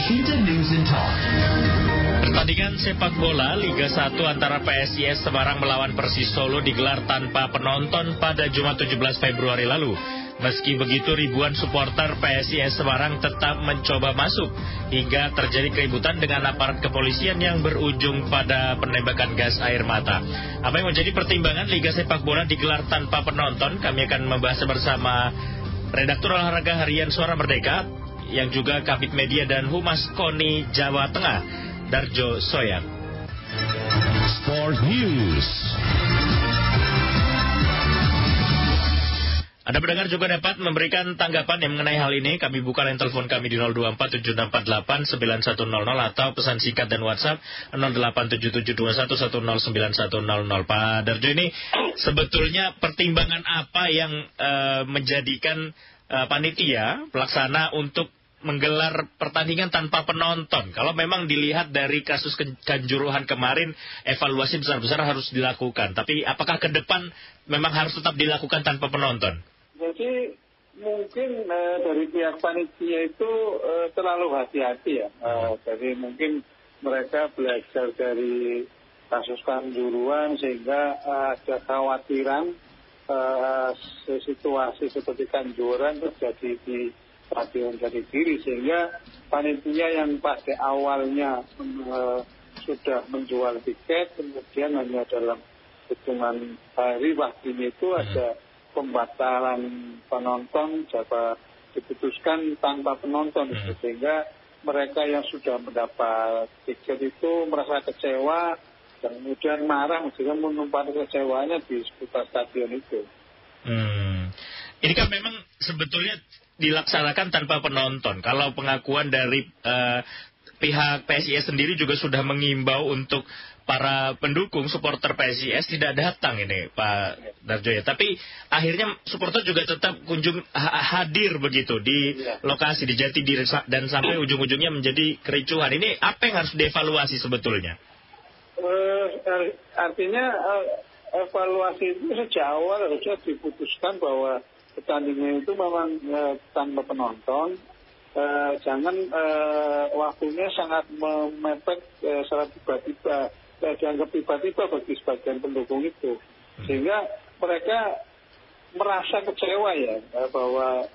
Kita News and Talk. Pertandingan sepak bola Liga 1 antara PSIS Semarang melawan Persis Solo digelar tanpa penonton pada Jumat 17 Februari lalu. Meski begitu, ribuan supporter PSIS Semarang tetap mencoba masuk hingga terjadi keributan dengan aparat kepolisian yang berujung pada penembakan gas air mata. Apa yang menjadi pertimbangan Liga Sepak Bola digelar tanpa penonton? Kami akan membahas bersama Redaktur Olahraga Harian Suara Merdeka yang juga Kabid Media dan Humas KONI Jawa Tengah, Darjo Soyan. Sport News. Anda pendengar juga dapat memberikan tanggapan yang mengenai hal ini. Kami buka line telepon kami di 02476489100 atau pesan singkat dan WhatsApp 087721109100. Pak Darjo, ini sebetulnya pertimbangan apa yang menjadikan panitia pelaksana untuk menggelar pertandingan tanpa penonton? Kalau memang dilihat dari kasus Kanjuruhan kemarin, evaluasi besar-besar harus dilakukan. Tapi apakah ke depan memang harus tetap dilakukan tanpa penonton? Jadi mungkin dari pihak panitia itu terlalu hati-hati ya. Jadi mungkin mereka belajar dari kasus Kanjuruhan sehingga ada khawatiran situasi seperti Kanjuruhan terjadi di Stadion Jatidiri, sehingga panitia yang pada awalnya sudah menjual tiket kemudian hanya dalam hitungan hari waktunya itu ada pembatalan penonton, dapat diputuskan tanpa penonton, sehingga mereka yang sudah mendapat tiket itu merasa kecewa dan kemudian marah sehingga menumpahkan kecewanya di seputar stadion itu. Ini kan memang sebetulnya dilaksanakan tanpa penonton. Kalau pengakuan dari pihak PSIS sendiri juga sudah mengimbau untuk para pendukung supporter PSIS tidak datang ini, Pak Darjo ya. Tapi akhirnya supporter juga tetap hadir begitu di lokasi di Jatidiri dan sampai ujung-ujungnya menjadi kericuhan. Ini apa yang harus dievaluasi sebetulnya? Artinya evaluasi itu sejak awal harusnya diputuskan bahwa pertandingan itu memang tanpa penonton, jangan waktunya sangat mepet secara tiba-tiba, dianggap tiba-tiba bagi sebagian pendukung itu, sehingga mereka merasa kecewa ya bahwa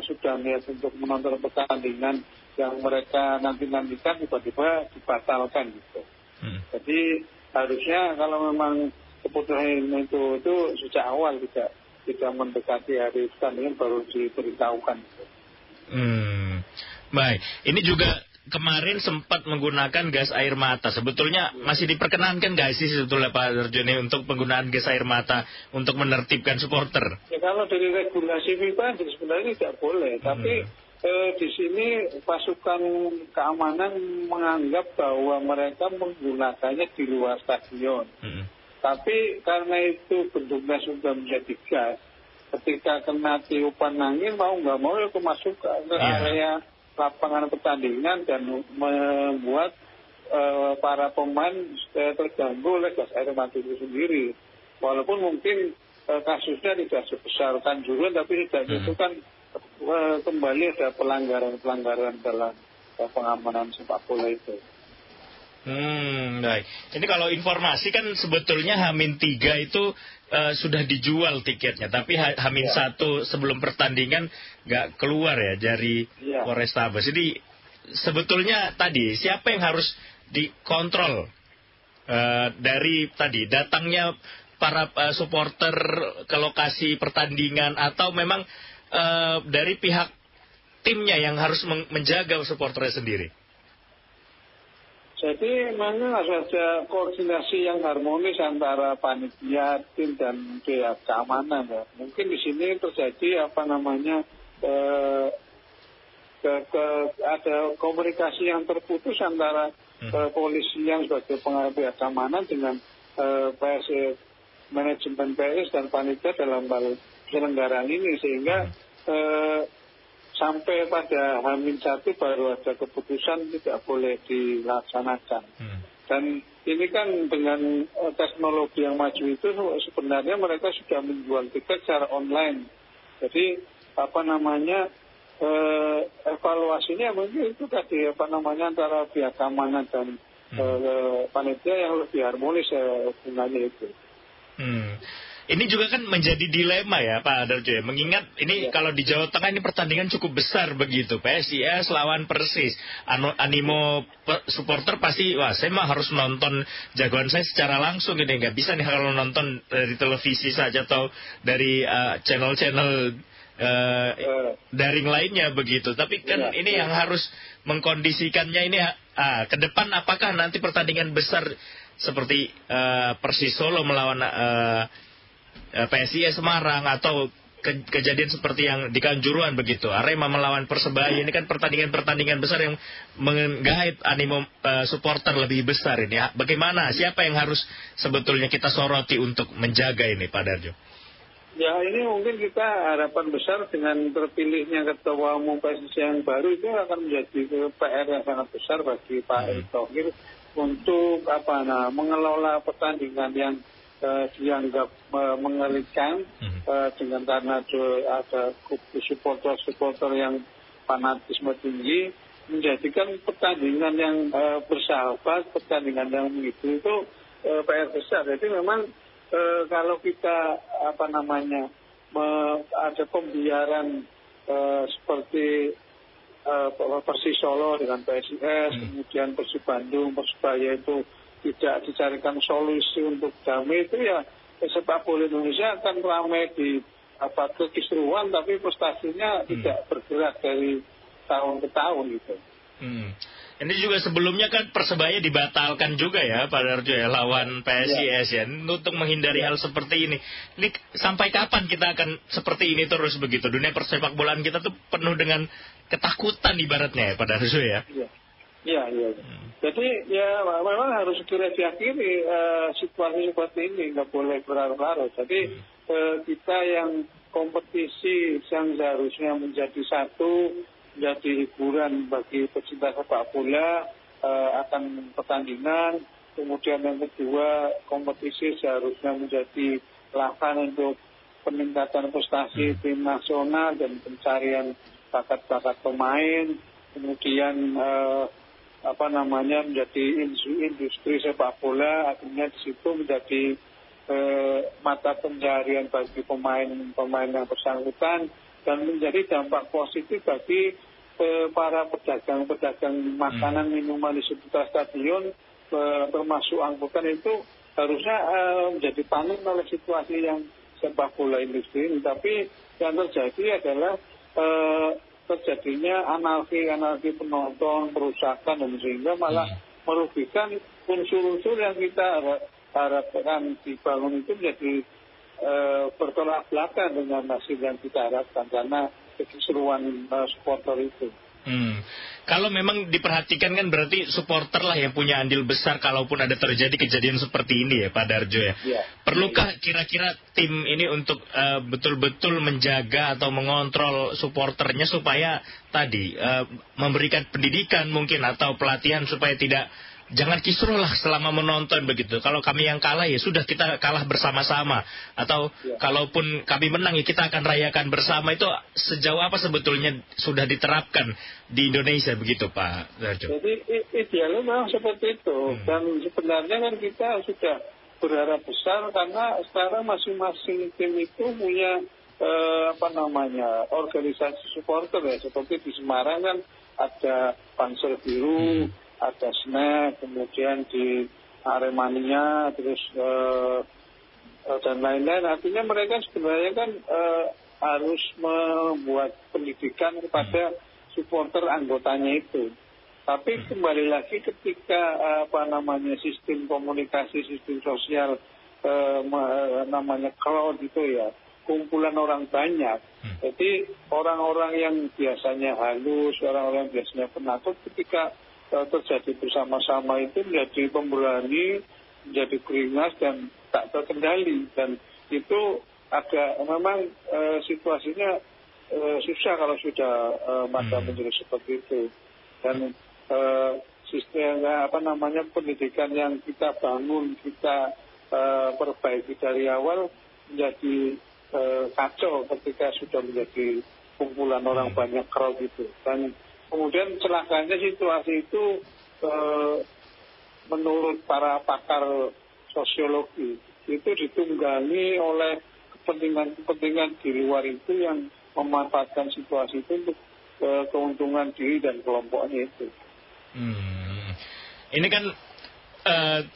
sudah niat untuk menonton pertandingan yang mereka nantikan tiba-tiba dibatalkan gitu. Jadi harusnya kalau memang keputusan itu sejak awal tidak mendekati hari pertandingan baru diberitahukan. Baik, ini juga kemarin sempat menggunakan gas air mata. Sebetulnya masih diperkenankan nggak sih sebetulnya Pak Darjo untuk penggunaan gas air mata untuk menertibkan supporter? Ya, kalau dari regulasi FIFA sebenarnya tidak boleh, tapi di sini pasukan keamanan menganggap bahwa mereka menggunakannya di luar stadion. Tapi karena itu bentuknya sudah menjadi gas, ketika kena tiupan angin mau nggak mau itu masuk ke area lapangan pertandingan dan membuat para pemain terganggu oleh gas air mata itu sendiri. Walaupun mungkin kasusnya tidak sebesar Kanjuruhan, tapi tidak itu kan kembali ada pelanggaran dalam pengamanan sepak bola itu. Baik. Ini kalau informasi kan sebetulnya H-3 itu sudah dijual tiketnya, tapi H-1 sebelum pertandingan nggak keluar ya dari Polrestabes. Jadi sebetulnya tadi siapa yang harus dikontrol dari tadi datangnya para supporter ke lokasi pertandingan, atau memang dari pihak timnya yang harus menjaga supporternya sendiri? Jadi memang harus ada koordinasi yang harmonis antara panitia, tim dan pihak keamanan ya. Mungkin di sini terjadi ada komunikasi yang terputus antara polisi yang sebagai pengawas pihak keamanan dengan manajemen PS dan panitia dalam hal penyelenggaraan ini, sehingga sampai pada H-1 baru ada keputusan tidak boleh dilaksanakan. Dan ini kan dengan teknologi yang maju itu sebenarnya mereka sudah menjual tiket secara online. Jadi evaluasinya mungkin itu tadi antara pihak keamanan dan panitia yang lebih harmonis hubungannya itu. Ini juga kan menjadi dilema ya Pak Darjo ya. Mengingat ini kalau di Jawa Tengah ini pertandingan cukup besar begitu. PSIS lawan Persis. Animo supporter pasti, wah saya mah harus nonton jagoan saya secara langsung ini. Nggak bisa nih kalau nonton dari televisi saja atau dari channel-channel daring lainnya begitu. Tapi kan ini yang harus mengkondisikannya ini ke depan apakah nanti pertandingan besar seperti Persis Solo melawan PSIS Semarang atau kejadian seperti yang di Kanjuruhan begitu, Arema melawan Persebaya, ini kan pertandingan besar yang menggait animo supporter lebih besar ini. Bagaimana, siapa yang harus sebetulnya kita soroti untuk menjaga ini Pak Darjo? Ya ini mungkin kita harapan besar dengan terpilihnya ketua umum PSSI yang baru itu akan menjadi PR yang sangat besar bagi Pak Erick Thohir untuk mengelola pertandingan yang dianggap mengerikan dengan karena ada supporter yang fanatisme tinggi, menjadikan pertandingan yang bersahabat, pertandingan yang begitu itu PR besar. Jadi memang kalau kita ada pembiaran seperti Persis Solo dengan PSIS, kemudian Persib Bandung, Persebaya itu tidak dicarikan solusi untuk damai, itu ya sepak bola Indonesia akan ramai di kekisruhan tapi prestasinya tidak bergerak dari tahun ke tahun gitu. Ini juga sebelumnya kan Persebaya dibatalkan juga ya Pak Darjo ya lawan PSIS ya untuk menghindari hal seperti ini. Ini sampai kapan kita akan seperti ini terus begitu? Dunia persepak bolaan kita tuh penuh dengan ketakutan ibaratnya ya Pak Darjo ya. Iya. Jadi ya memang harus segera diakhiri situasi seperti ini, nggak boleh berlarut-larut. Jadi kita yang kompetisi yang seharusnya menjadi satu, menjadi hiburan bagi pecinta sepak bola akan pertandingan. Kemudian yang kedua, kompetisi seharusnya menjadi lahan untuk peningkatan prestasi tim nasional dan pencarian bakat-bakat pemain. Kemudian menjadi industri sepak bola, akhirnya di situ menjadi mata pencarian bagi pemain yang bersangkutan dan menjadi dampak positif bagi para pedagang makanan minuman di sekitar stadion, termasuk angkutan itu harusnya menjadi panen oleh situasi yang sepak bola industri ini. Tapi yang terjadi adalah terjadinya anarki penonton, perusakan, dan sehingga malah merugikan unsur-unsur yang kita harapkan dibangun itu menjadi bertolak belakang dengan hasil yang kita harapkan karena keseruan supporter itu. Kalau memang diperhatikan kan berarti supporter lah yang punya andil besar kalaupun ada terjadi kejadian seperti ini ya Pak Darjo ya. Perlukah kira-kira tim ini untuk betul-betul menjaga atau mengontrol supporternya supaya tadi memberikan pendidikan mungkin atau pelatihan supaya jangan kisruh lah selama menonton begitu. Kalau kami yang kalah ya sudah kita kalah bersama-sama. Atau kalaupun kami menang ya kita akan rayakan bersama. Itu sejauh apa sebetulnya sudah diterapkan di Indonesia begitu Pak Darjo? Jadi idealnya memang seperti itu. Dan sebenarnya kan kita sudah berharap besar karena sekarang masing-masing tim itu punya organisasi supporter ya. Seperti di Semarang kan ada Pansel Biru, ada snack, kemudian di Aremania, terus dan lain-lain. Artinya mereka sebenarnya kan harus membuat pendidikan kepada supporter anggotanya itu. Tapi kembali lagi ketika sistem komunikasi, sistem sosial crowd itu ya, kumpulan orang banyak. Jadi orang-orang yang biasanya halus, orang-orang yang biasanya penakut ketika terjadi bersama-sama itu menjadi pemberani, menjadi beringas dan tak terkendali, dan itu agak memang situasinya susah kalau sudah masa menjadi seperti itu. Dan sistem pendidikan yang kita bangun, kita perbaiki dari awal menjadi kacau ketika sudah menjadi kumpulan orang banyak crowd itu. Dan kemudian celakanya situasi itu menurut para pakar sosiologi itu ditunggangi oleh kepentingan di luar itu yang memanfaatkan situasi itu untuk keuntungan diri dan kelompoknya itu. Ini kan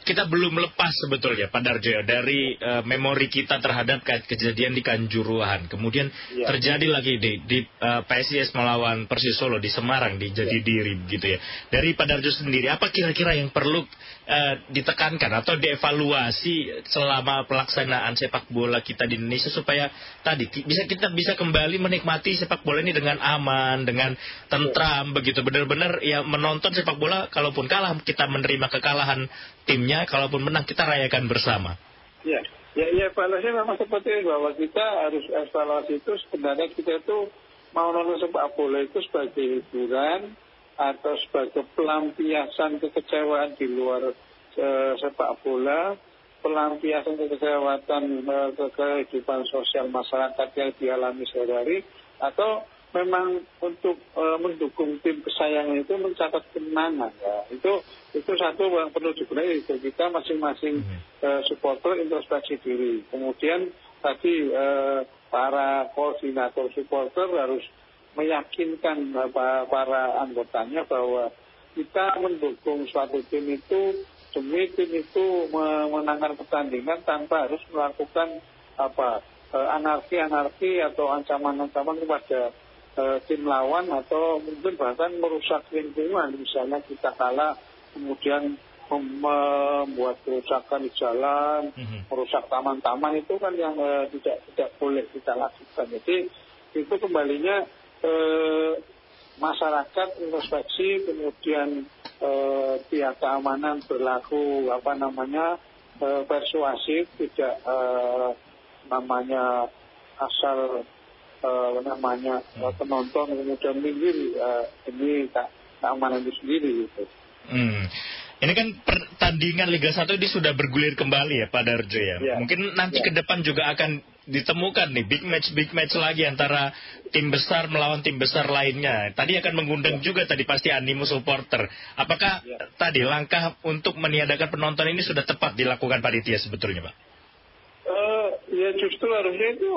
kita belum lepas sebetulnya Pak Darjo dari memori kita terhadap kejadian di Kanjuruhan. Kemudian terjadi lagi di PSIS melawan Persis Solo di Semarang, di Jatidiri gitu ya. Dari Pak Darjo sendiri, apa kira-kira yang perlu ditekankan atau dievaluasi selama pelaksanaan sepak bola kita di Indonesia supaya tadi kita bisa kembali menikmati sepak bola ini dengan aman, dengan tentram begitu, benar-benar ya menonton sepak bola, kalaupun kalah kita menerima kekalahan timnya, kalaupun menang kita rayakan bersama. Ya, evaluasi memang seperti itu, bahwa kita harus evaluasi itu sebenarnya kita itu mau nonton sepak bola itu sebagai hiburan atau sebagai pelampiasan kekecewaan di luar sepak bola, pelampiasan kekecewaan ke kehidupan sosial masyarakat yang dialami sehari-hari, atau memang untuk mendukung tim kesayangan itu mencatat kemenangan ya. Itu satu yang perlu digunakan, itu kita masing-masing supporter introspeksi diri. Kemudian tadi para koordinator supporter harus meyakinkan para anggotanya bahwa kita mendukung suatu tim itu demi tim itu memenangkan pertandingan tanpa harus melakukan anarki atau ancaman-ancaman kepada tim lawan, atau mungkin bahkan merusak lingkungan. Misalnya kita kalah kemudian membuat kerusakan di jalan, merusak taman-taman, itu kan yang tidak boleh kita lakukan. Jadi itu kembalinya masyarakat introspeksi, kemudian pihak keamanan berlaku persuasif, tidak asal penonton kemudian minggir demi keamanan itu sendiri gitu. Ini kan pertandingan Liga 1 ini sudah bergulir kembali ya Pak Darjo ya. Mungkin nanti ke depan juga akan ditemukan nih big match lagi antara tim besar melawan tim besar lainnya. Tadi akan mengundang juga tadi pasti animo supporter. Apakah tadi langkah untuk meniadakan penonton ini sudah tepat dilakukan panitia sebetulnya Pak? Ya justru harusnya itu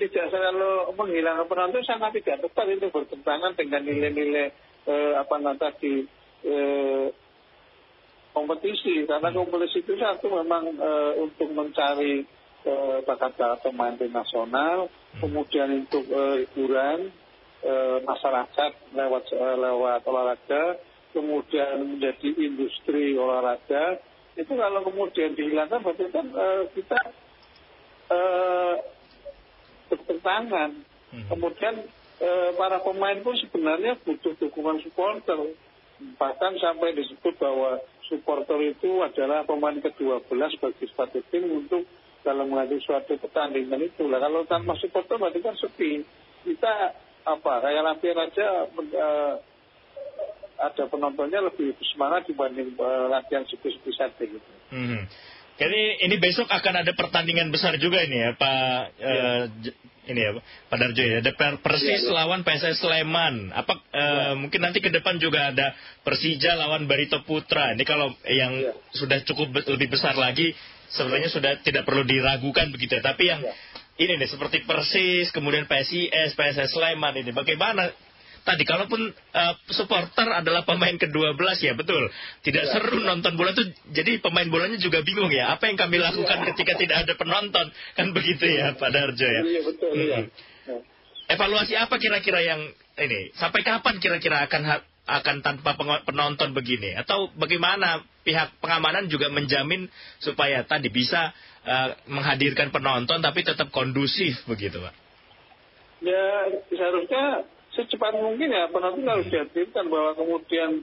tidak, kalau menghilangkan penonton sangat tidak tepat, itu bertentangan dengan nilai-nilai kompetisi. Karena kompetisi itu satu memang untuk mencari bakat-bakat pemain tim nasional, kemudian untuk hiburan masyarakat lewat olahraga, kemudian menjadi industri olahraga. Itu kalau kemudian dihilangkan berarti kan kita bertentangan. Kemudian para pemain pun sebenarnya butuh dukungan supporter. Bahkan sampai disebut bahwa supporter itu adalah pemain ke-12 bagi suatu tim untuk dalam menghadapi suatu pertandingan itu. Lah kalau tanpa supporter berarti kan sepi. Kita kayak latihan aja ada penontonnya lebih semangat dibanding latihan sepi-sepi saja gitu. Jadi ini besok akan ada pertandingan besar juga ini ya Pak ini ya Pak Darjo ya. Ada Persis lawan PSS Sleman. Mungkin nanti ke depan juga ada Persija lawan Barito Putra. Ini kalau yang sudah cukup lebih besar lagi sebenarnya sudah tidak perlu diragukan begitu ya. Tapi yang ini nih seperti Persis, kemudian PSIS, PSS Sleman ini bagaimana? Tadi kalaupun supporter adalah pemain ke-12 ya betul. Tidak seru nonton bola tuh, jadi pemain bolanya juga bingung ya. Apa yang kami lakukan ketika tidak ada penonton? Kan begitu ya Pak Darjo ya. Iya betul Evaluasi apa kira-kira yang ini? Sampai kapan kira-kira akan tanpa penonton begini? Atau bagaimana pihak pengamanan juga menjamin supaya tadi bisa menghadirkan penonton tapi tetap kondusif begitu Pak? Ya seharusnya secepat mungkin ya penonton harus diaktifkan, bahwa kemudian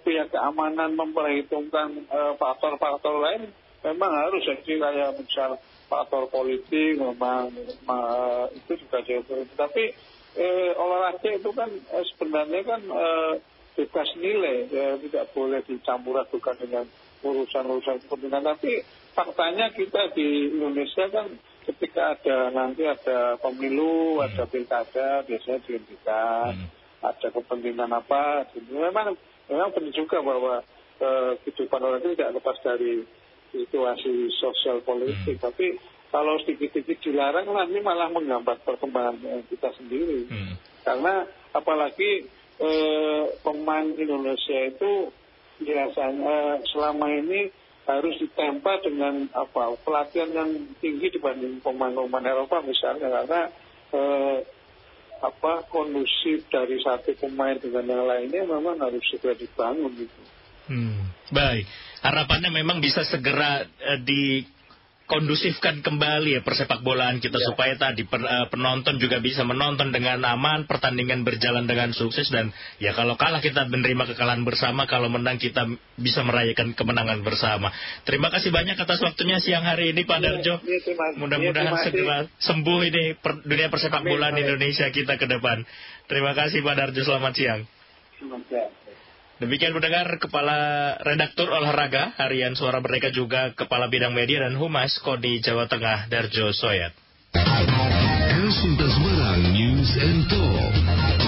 pihak keamanan memperhitungkan faktor-faktor lain memang harus, jadi kayak misal faktor politik memang itu juga jauh. Tapi olahraga itu kan sebenarnya kan bebas nilai, tidak boleh dicampur adukan dengan urusan-urusan kepentingan. Tapi faktanya kita di Indonesia kan ketika nanti ada pemilu, ada pilkada, biasanya dihentikan, ada kepentingan apa. Memang benar juga bahwa kehidupan orang itu tidak lepas dari situasi sosial politik, tapi kalau sedikit-sedikit dilarang nanti malah menghambat perkembangan kita sendiri. Karena apalagi pemain Indonesia itu biasanya selama ini harus ditempa dengan pelatihan yang tinggi dibanding pemain-pemain Eropa misalnya, karena kondusif dari satu pemain dengan yang lainnya memang harus segera dibangun gitu. Baik, harapannya memang bisa segera dikondusifkan kembali ya persepak bolaan kita, supaya tadi penonton juga bisa menonton dengan aman, pertandingan berjalan dengan sukses, dan ya kalau kalah kita menerima kekalahan bersama, kalau menang kita bisa merayakan kemenangan bersama. Terima kasih banyak atas waktunya siang hari ini Pak Darjo. Mudah-mudahan segera sembuh ini dunia persepak bolaan Indonesia kita ke depan. Terima kasih Pak Darjo, selamat siang. Demikian mendengar Kepala Redaktur Olahraga Harian Suara Merdeka, juga Kepala Bidang Media dan Humas KONI Jawa Tengah Darjo Soyat. News and Talk.